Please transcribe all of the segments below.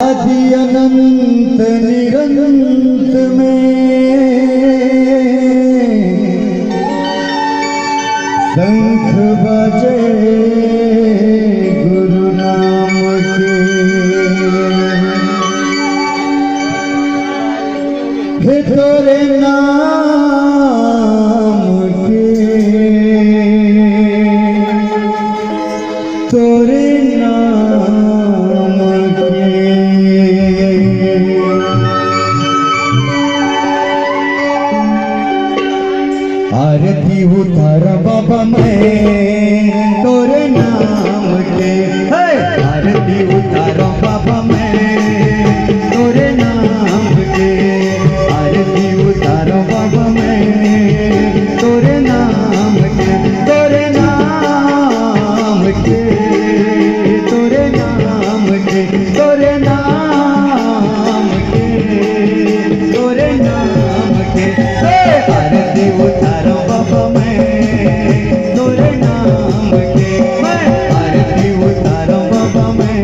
आदि अनंत निरंत में शंख बजे गुरु नाम के। हे तोरे नाम के, तोरे नाम के। आरती उतार बाबा मैं तोरे नाम के। आरती उतार बाबा मैं तोरे नाम के। आरती उतार बाबा मैं तोरे नाम के। तोरे नाम के, तोरे नाम के, तोरे नाम के, तोरे नाम के। आरती उतारो बाबा मैं तोरे नाम के। आरती उतारो बाबा मैं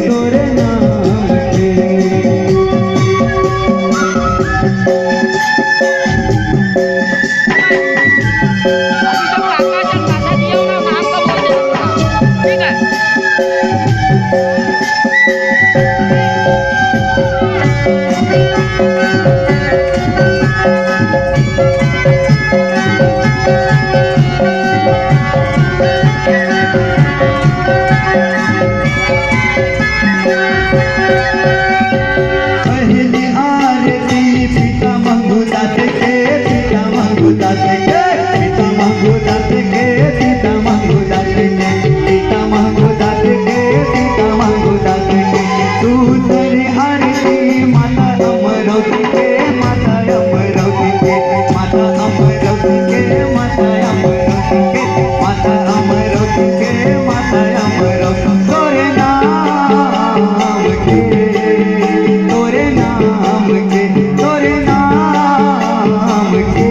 तोरे नाम के। पहली आरती पिता मंगुदास के, पिता मंगुदास के, पिता मंगुदास के, पिता मंगुदास के, पिता मंगुदास के, पिता मंगुदास के। दूसरी आरती माता अमरवती के, माता अमरवती के, माता अमरवती के, माता अमरवती के, माता अमरवती के, माता अमरवती। तोरे नाम के, तोरे नाम के, तोरे नाम के,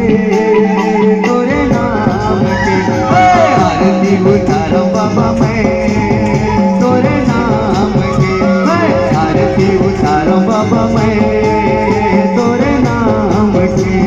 तोरे नाम के। आरती उतारो बाबा मैं तोरे नाम के। आरती उतारो बाबा मैं तोरे नाम के।